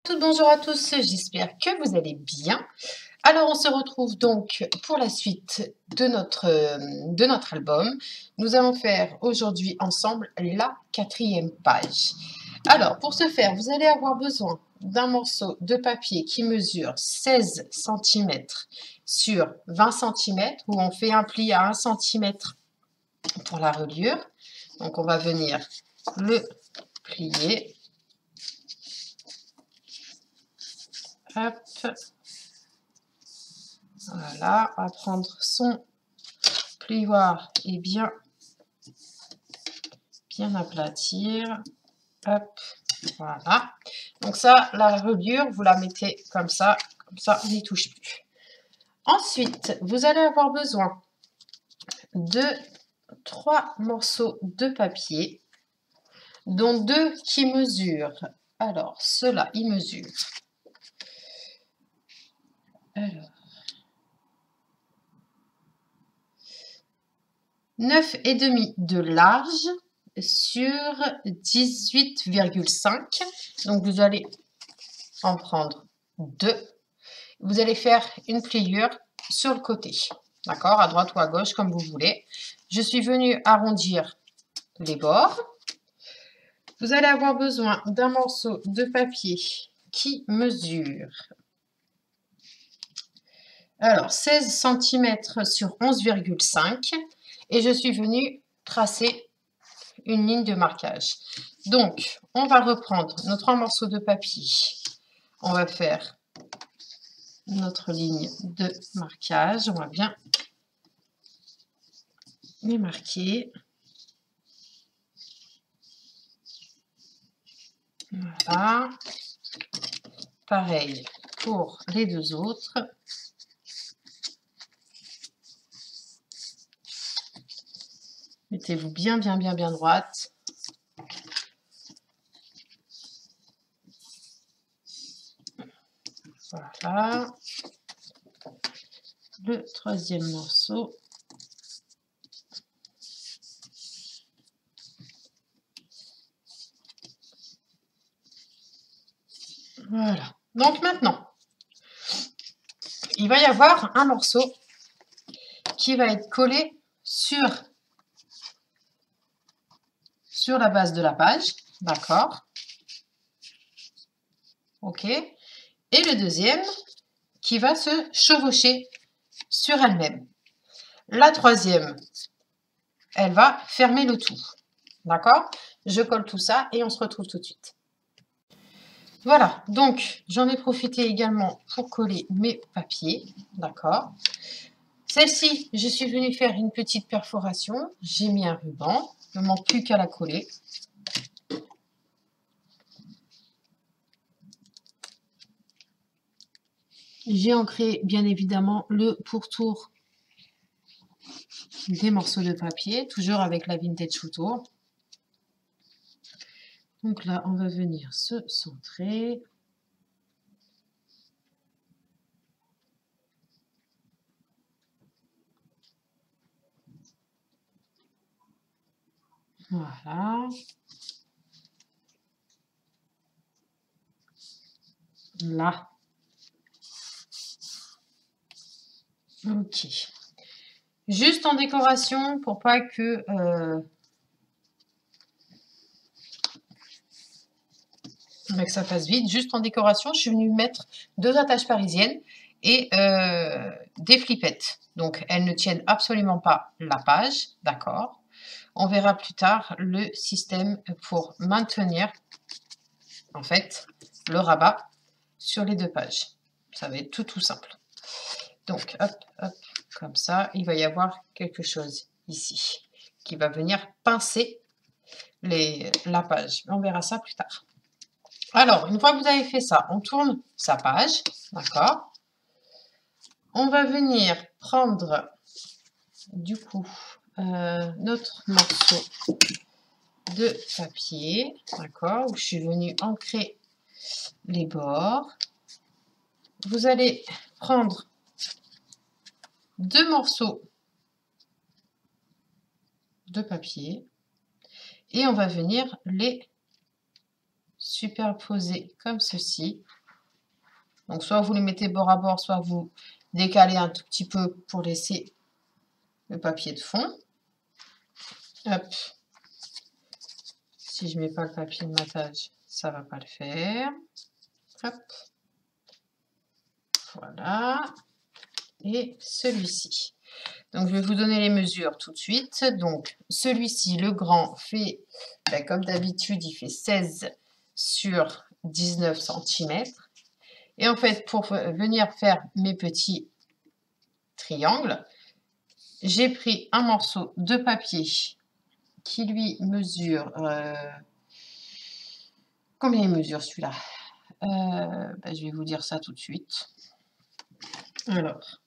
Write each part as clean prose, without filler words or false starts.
Bonjour à tous, j'espère que vous allez bien. Alors on se retrouve donc pour la suite de notre album. Nous allons faire aujourd'hui ensemble la 4e page. Alors pour ce faire, vous allez avoir besoin d'un morceau de papier qui mesure 16 cm sur 20 cm, où on fait un pli à 1 cm pour la reliure. Donc on va venir le plier. Hop. Voilà, on va prendre son plioir et bien aplatir. Hop, voilà. Donc ça, la reliure, vous la mettez comme ça on n'y touche plus. Ensuite, vous allez avoir besoin de 3 morceaux de papier, dont 2 qui mesurent. Alors, ceux-là, ils mesurent. Alors, 9,5 de large sur 18,5. Donc, vous allez en prendre 2. Vous allez faire une pliure sur le côté. D'accord? À droite ou à gauche, comme vous voulez. Je suis venue arrondir les bords. Vous allez avoir besoin d'un morceau de papier qui mesure alors 16 cm sur 11,5 et je suis venue tracer une ligne de marquage. Donc, on va reprendre nos 3 morceaux de papier. On va faire notre ligne de marquage. On va bien les marquer. Voilà. Pareil pour les 2 autres. Mettez-vous bien droite. Voilà. Le 3e morceau. Voilà. Donc maintenant, il va y avoir un morceau qui va être collé sur la base de la page. D'accord. OK. Et le deuxième qui va se chevaucher sur elle-même. La 3e, elle va fermer le tout. D'accord? Je colle tout ça et on se retrouve tout de suite. Voilà, donc j'en ai profité également pour coller mes papiers. D'accord? Celle-ci, je suis venue faire une petite perforation. J'ai mis un ruban. Il ne manque plus qu'à la coller. J'ai ancré bien évidemment le pourtour des morceaux de papier, toujours avec la Vintage Photo. Donc là, on va venir se centrer. Voilà. Là. Ok. Juste en décoration, pour pas que ça fasse vite, juste en décoration, je suis venue mettre 2 attaches parisiennes et des flippettes. Donc, elles ne tiennent absolument pas la page, d'accord? On verra plus tard le système pour maintenir, en fait, le rabat sur les 2 pages. Ça va être tout simple. Donc, hop, hop, comme ça, il va y avoir quelque chose ici qui va venir pincer la page. On verra ça plus tard. Alors, une fois que vous avez fait ça, on tourne sa page, d'accord? On va venir prendre, du coup, notre morceau de papier, d'accord? Où je suis venue ancrer les bords. Vous allez prendre 2 morceaux de papier et on va venir les superposer comme ceci. Donc, soit vous les mettez bord à bord, soit vous décalez un tout petit peu pour laisser le papier de fond. Hop. Si je ne mets pas le papier de matage, ça ne va pas le faire. Hop. Voilà. Et celui-ci. Donc, je vais vous donner les mesures tout de suite. Donc, celui-ci, le grand, fait, comme d'habitude, il fait 16 sur 19 cm. Et en fait, pour venir faire mes petits triangles, j'ai pris un morceau de papier qui lui mesure... combien il mesure celui-là? Je vais vous dire ça tout de suite. Alors...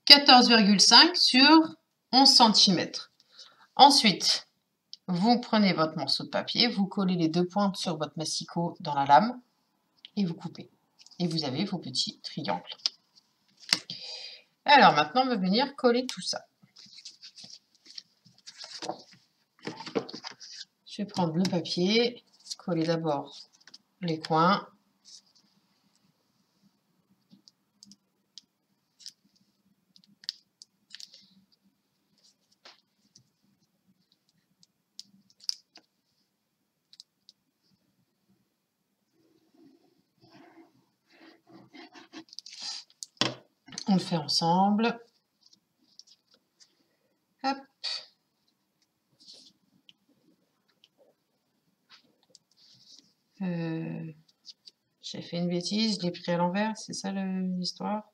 14,5 sur 11 cm. Ensuite, vous prenez votre morceau de papier, vous collez les deux pointes sur votre massicot dans la lame et vous coupez. Et vous avez vos petits triangles. Alors maintenant, on va venir coller tout ça. Je vais prendre le papier, coller d'abord les coins. On le fait ensemble. Hop. J'ai fait une bêtise, je l'ai pris à l'envers, c'est ça l'histoire.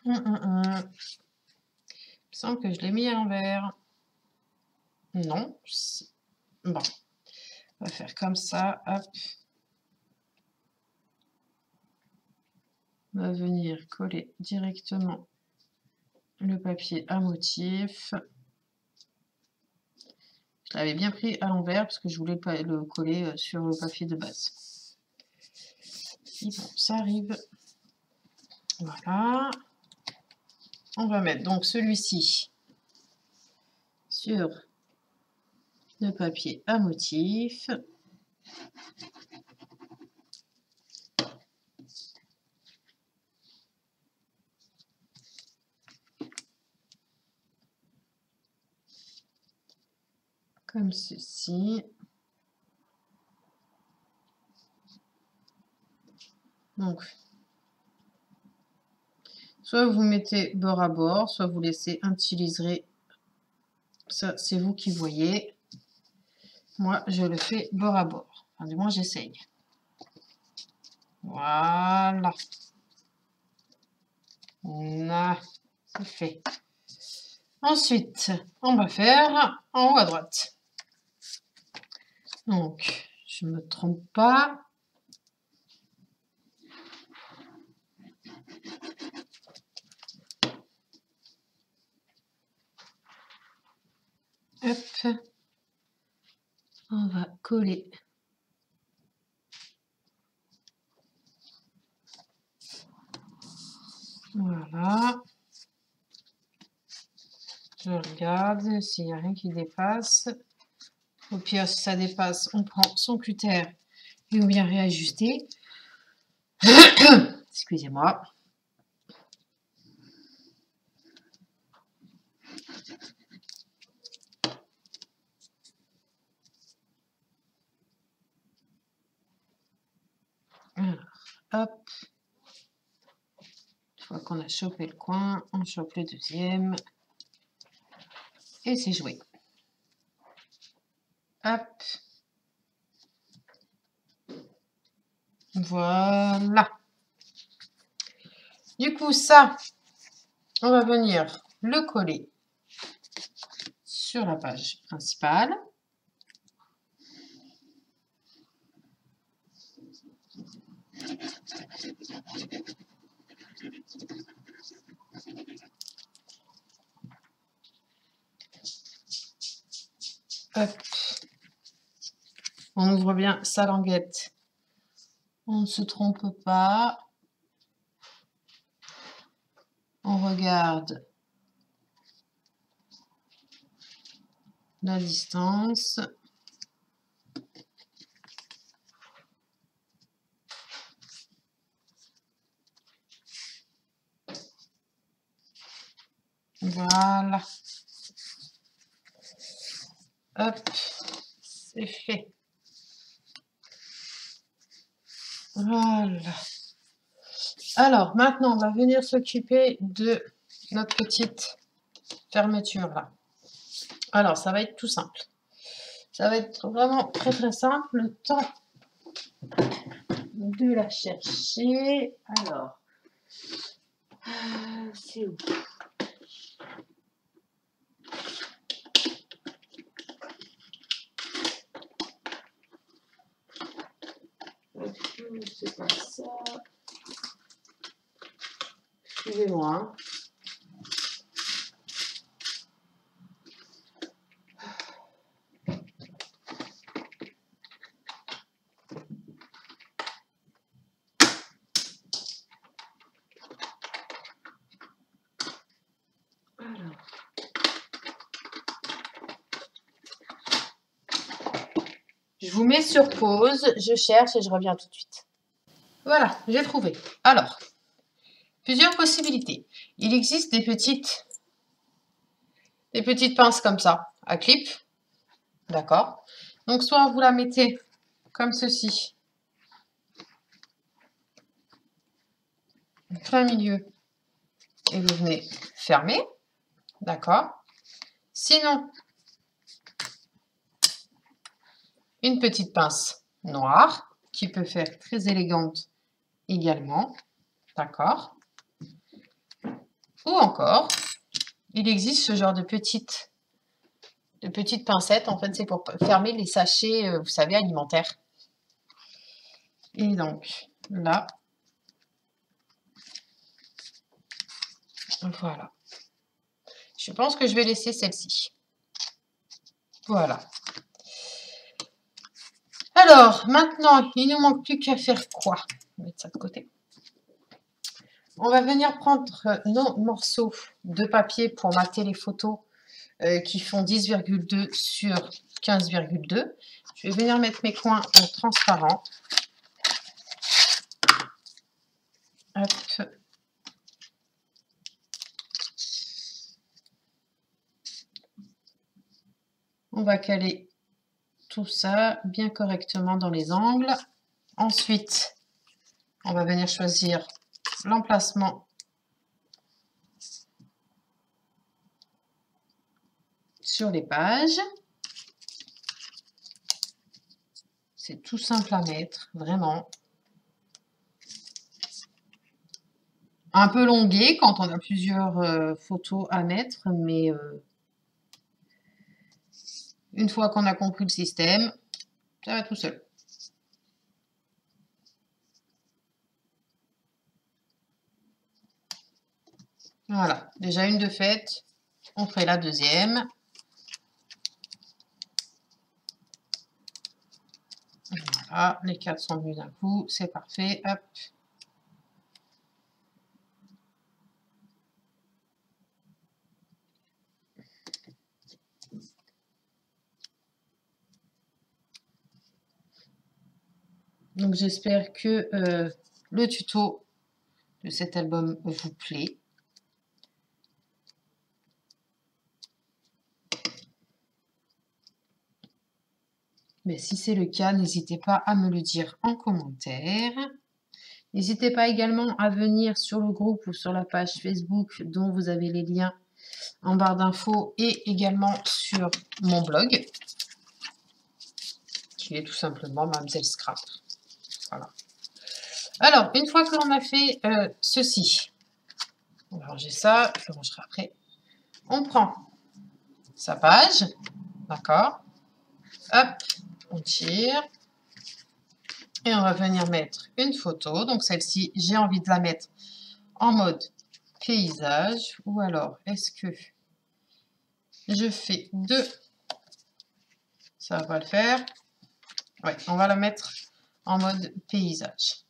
Il me semble que je l'ai mis à l'envers. Non. Bon. On va faire comme ça. Hop. On va venir coller directement le papier à motif. Je l'avais bien pris à l'envers parce que je voulais le coller sur le papier de base. Et bon, ça arrive. Voilà. On va mettre donc celui-ci sur le papier à motif. Comme ceci. Donc, soit vous mettez bord à bord, soit vous laissez un petit liseré. Ça, c'est vous qui voyez. Moi, je le fais bord à bord. Enfin, du moins, j'essaye. Voilà. Là, c'est fait. Ensuite, on va faire en haut à droite. Donc, je ne me trompe pas. Hop. On va coller. Voilà. Je regarde s'il n'y a rien qui dépasse. Au pire, si ça dépasse, on prend son cutter et on vient réajuster. Excusez-moi. Alors, hop. Une fois qu'on a chopé le coin, on chope le deuxième. Et c'est joué. Hop. Voilà. Du coup, ça, on va venir le coller sur la page principale. Hop. On ouvre bien sa languette. On ne se trompe pas. On regarde la distance. Voilà. Hop, c'est fait. Voilà. Alors, maintenant, on va venir s'occuper de notre petite fermeture là. Alors, ça va être tout simple. Ça va être vraiment très très simple. Le temps de la chercher. Alors, c'est où? C'est pas ça. Excusez-moi. Hein. Je vous mets sur pause, je cherche et je reviens tout de suite. Voilà, j'ai trouvé. Alors, plusieurs possibilités. Il existe des petites pinces comme ça, à clip. D'accord. Donc, soit vous la mettez comme ceci, en plein milieu, et vous venez fermer. D'accord. Sinon, une petite pince noire qui peut faire très élégante également. D'accord. Ou encore, il existe ce genre de petites pincettes. En fait, c'est pour fermer les sachets, vous savez, alimentaires. Et donc, là, voilà. Je pense que je vais laisser celle-ci. Voilà. Alors, maintenant, il ne nous manque plus qu'à faire quoi? On va mettre ça de côté. On va venir prendre nos morceaux de papier pour mater les photos qui font 10,2 sur 15,2. Je vais venir mettre mes coins en transparent. Hop. On va caler tout ça bien correctement dans les angles. Ensuite, on va venir choisir l'emplacement sur les pages. C'est tout simple à mettre, vraiment. Un peu longué quand on a plusieurs photos à mettre, mais une fois qu'on a compris le système, ça va tout seul. Voilà, déjà une de faite, on ferait la deuxième. Voilà, les 4 sont venus d'un coup, c'est parfait. Hop. Donc j'espère que le tuto de cet album vous plaît. Mais si c'est le cas, n'hésitez pas à me le dire en commentaire. N'hésitez pas également à venir sur le groupe ou sur la page Facebook dont vous avez les liens en barre d'infos et également sur mon blog qui est tout simplement Mamzelle Scrap. Voilà. Alors, une fois que l'on a fait ceci, on va ranger ça, je le rangerai après. On prend sa page, d'accord. Hop, on tire. Et on va venir mettre une photo. Donc celle-ci, j'ai envie de la mettre en mode paysage. Ou alors, est-ce que je fais deux? Ça va le faire. Ouais, on va la mettre en mode paysage.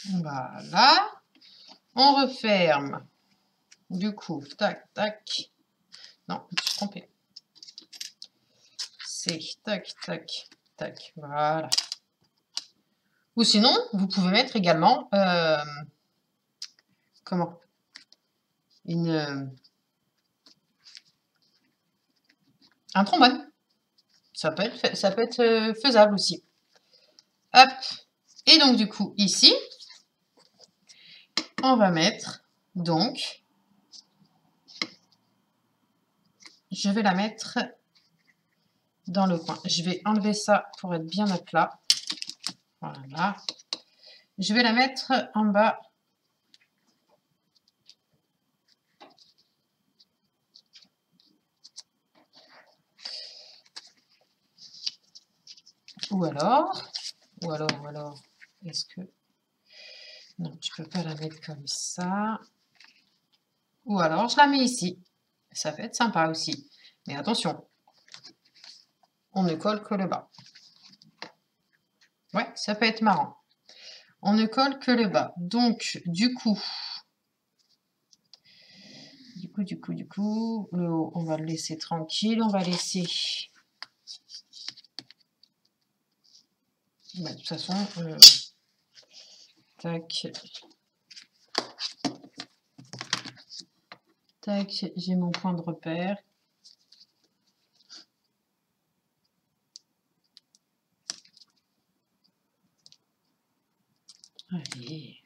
Voilà. On referme. Du coup, tac, tac. Non, je me suis trompée. C'est tac, tac, tac. Voilà. Ou sinon, vous pouvez mettre également comment? Un trombone. Ça peut être faisable aussi. Hop. Et donc, du coup, ici, on va mettre, donc, je vais la mettre dans le coin. Je vais enlever ça pour être bien à plat. Voilà. Je vais la mettre en bas. Ou alors, est-ce que... Non, je peux pas la mettre comme ça. Ou alors, je la mets ici. Ça peut être sympa aussi. Mais attention, on ne colle que le bas. Ouais, ça peut être marrant. On ne colle que le bas. Donc, du coup, le haut, on va le laisser tranquille. On va laisser... Bah, de toute façon, tac. Tac, j'ai mon point de repère. Allez.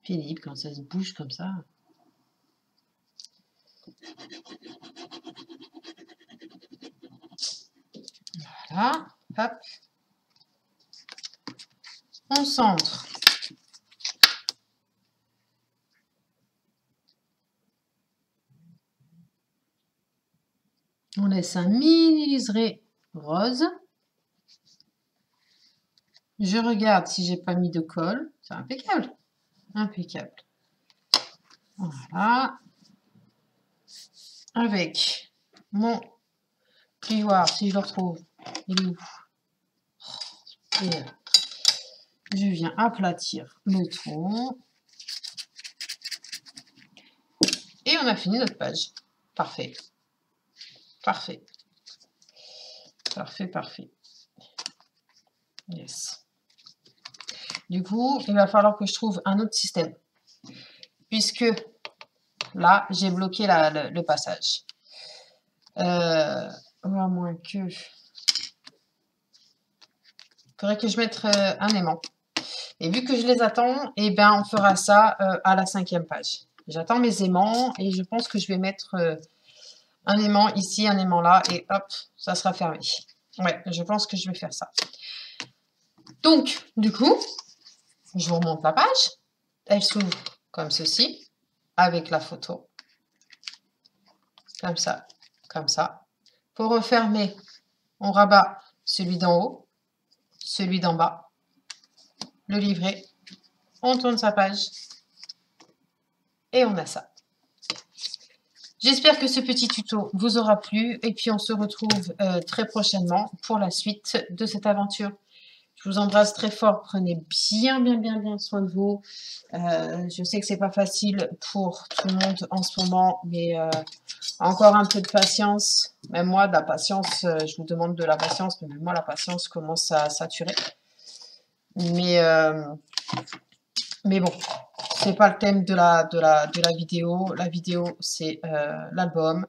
Pénible quand ça se bouge comme ça. Voilà, hop. On centre. On laisse un mini liseré rose. Je regarde si j'ai pas mis de colle. C'est impeccable. Impeccable. Voilà. Avec mon plioir, si je le retrouve. Il est où? Et je viens aplatir le tout. Et on a fini notre page. Parfait. Parfait. Parfait, parfait. Yes. Du coup, il va falloir que je trouve un autre système. Puisque là, j'ai bloqué le passage. À moins que... Il faudrait que je mette un aimant. Et vu que je les attends, eh ben, on fera ça à la 5e page. J'attends mes aimants et je pense que je vais mettre un aimant ici, un aimant là, et hop, ça sera fermé. Ouais, je pense que je vais faire ça. Donc, du coup, je vous remonte la page. Elle s'ouvre comme ceci, avec la photo. Comme ça, comme ça. Pour refermer, on rabat celui d'en haut, celui d'en bas, le livret, on tourne sa page et on a ça. J'espère que ce petit tuto vous aura plu et puis on se retrouve très prochainement pour la suite de cette aventure. Je vous embrasse très fort, prenez bien soin de vous. Je sais que c'est pas facile pour tout le monde en ce moment, mais encore un peu de patience. Même moi, de la patience, je vous demande de la patience, mais même moi, la patience commence à saturer. Mais bon, c'est pas le thème de la vidéo. La vidéo, c'est l'album.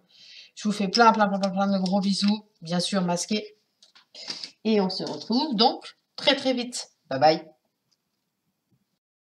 Je vous fais plein de gros bisous, bien sûr masqués. Et on se retrouve donc très vite. Bye bye.